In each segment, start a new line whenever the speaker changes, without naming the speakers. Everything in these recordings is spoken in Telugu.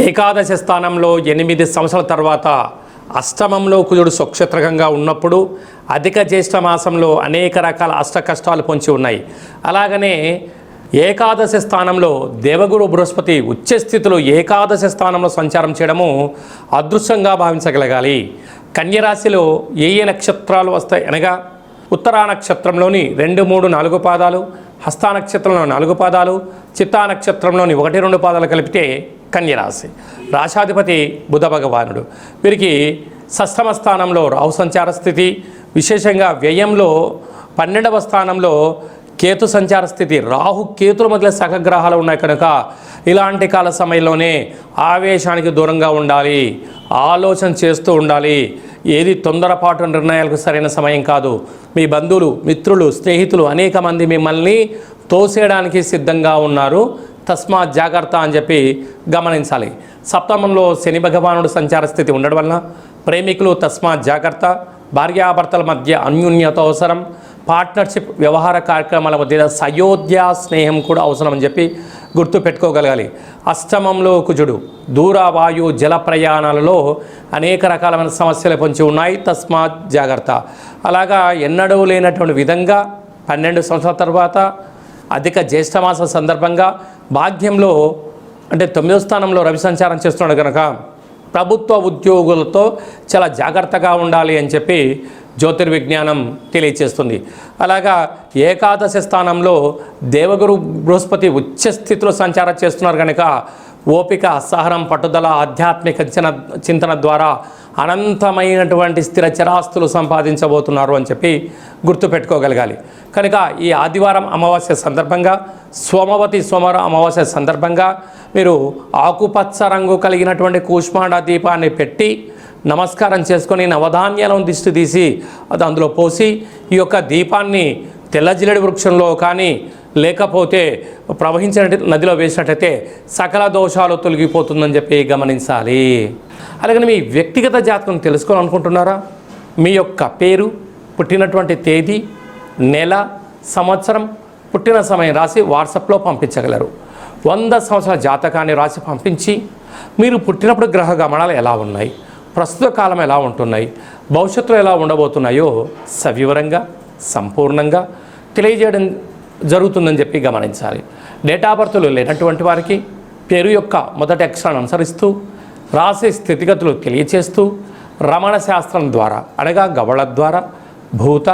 ఏకాదశి స్థానంలో 8 సంవత్సరాల తర్వాత అష్టమంలో కుజుడు స్వక్షేత్రకంగా ఉన్నప్పుడు అధిక జ్యేష్ఠ మాసంలో అనేక రకాల అష్ట కష్టాలు పొంచి ఉన్నాయి. అలాగనే ఏకాదశి స్థానంలో దేవగురు బృహస్పతి ఉచ్చస్థితిలో ఏకాదశి స్థానంలో సంచారం చేయడము అదృష్టంగా భావించగలగాలి. కన్యరాశిలో ఏ నక్షత్రాలు వస్తాయి అనగా ఉత్తరా నక్షత్రంలోని 2, 3, 4 పాదాలు, హస్తా నక్షత్రంలో 4 పాదాలు, చిత్తా నక్షత్రంలోని 1, 2 పాదాలు కలిపితే కన్యరాశి. రాశాధిపతి బుధ భగవానుడు. వీరికి షష్ఠమ స్థానంలో రాహు సంచార స్థితి, విశేషంగా వ్యయంలో 12వ స్థానంలో కేతు సంచార స్థితి. రాహు కేతుల మొదలైన సహగ్రహాలు ఉన్నాయి కనుక ఇలాంటి కాల సమయంలోనే ఆవేశానికి దూరంగా ఉండాలి, ఆలోచన చేస్తూ ఉండాలి. ఏది తొందరపాటు నిర్ణయాలకు సరైన సమయం కాదు. మీ బంధువులు, మిత్రులు, స్నేహితులు అనేక మంది మిమ్మల్ని తోసేయడానికి సిద్ధంగా ఉన్నారు, తస్మాత్ జాగ్రత్త అని చెప్పి గమనించాలి. సప్తమంలో శని భగవానుడు సంచార స్థితి ఉండడం వలన ప్రేమికులు తస్మాత్ జాగ్రత్త. భార్యాభర్తల మధ్య అన్యోన్యత అవసరం. పార్ట్నర్షిప్ వ్యవహార కార్యక్రమాల మధ్య సయోధ్య స్నేహం కూడా అవసరం అని చెప్పి గుర్తు పెట్టుకోగలగాలి. అష్టమంలో కుజుడు దూర వాయు జల ప్రయాణాలలో అనేక రకాలైన సమస్యలు పొంచి ఉన్నాయి, తస్మాత్ జాగ్రత్త. అలాగా ఎన్నడూ లేనటువంటి విధంగా 12 సంవత్సరాల తర్వాత అధిక జ్యేష్ఠమాస సందర్భంగా భాగ్యంలో అంటే 9వ స్థానంలో రవి సంచారం చేస్తున్నాడు కనుక ప్రభుత్వ ఉద్యోగులతో చాలా జాగ్రత్తగా ఉండాలి అని చెప్పి జ్యోతిర్విజ్ఞానం తెలియచేస్తుంది. అలాగా ఏకాదశి స్థానంలో దేవగురు బృహస్పతి ఉచ్చస్థితిలో సంచారం చేస్తున్నారు కనుక ఓపిక, సహనం, పట్టుదల, ఆధ్యాత్మిక చింతన ద్వారా అనంతమైనటువంటి స్థిర చరాస్తులు సంపాదించబోతున్నారు అని చెప్పి గుర్తుపెట్టుకోగలగాలి. కనుక ఈ ఆదివారం అమావాస్య సందర్భంగా సోమవతి సోమవారం అమావాస్య సందర్భంగా మీరు ఆకుపచ్చ రంగు కలిగినటువంటి కూష్మాండ దీపాన్ని పెట్టి నమస్కారం చేసుకొని నవధాన్యాలను దిష్టి తీసి అది అందులో పోసి ఈ యొక్క దీపాన్ని తెల్లజిల్లడి వృక్షంలో కానీ లేకపోతే ప్రవహించిన నదిలో వేసినట్టయితే సకల దోషాలు తొలగిపోతుందని చెప్పి గమనించాలి. అలాగే మీ వ్యక్తిగత జాతకం తెలుసుకోవాలనుకుంటున్నారా? మీ యొక్క పేరు, పుట్టినటువంటి తేదీ, నెల, సంవత్సరం, పుట్టిన సమయం రాసి వాట్సాప్లో పంపించగలరు. 100 సంవత్సరాల జాతకాన్ని రాసి పంపించి మీరు పుట్టినప్పుడు గ్రహ గమనాలు ఎలా ఉన్నాయి, ప్రస్తుత కాలం ఎలా ఉంటున్నాయి, భవిష్యత్తులో ఎలా ఉండబోతున్నాయో సవివరంగా సంపూర్ణంగా తెలియజేయడం జరుగుతుందని చెప్పి గమనించాలి. డేటా బర్త్లు లేనటువంటి వారికి పేరు యొక్క మొదటి అక్షరాన్ని అనుసరిస్తూ రాశి స్థితిగతులు తెలియచేస్తూ రమణ శాస్త్రం ద్వారా అనగా గవళ ద్వారా భూత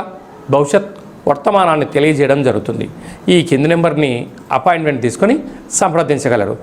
భవిష్యత్ వర్తమానాన్ని తెలియజేయడం జరుగుతుంది. ఈ కింది నెంబర్ని అపాయింట్మెంట్ తీసుకొని సంప్రదించగలరు.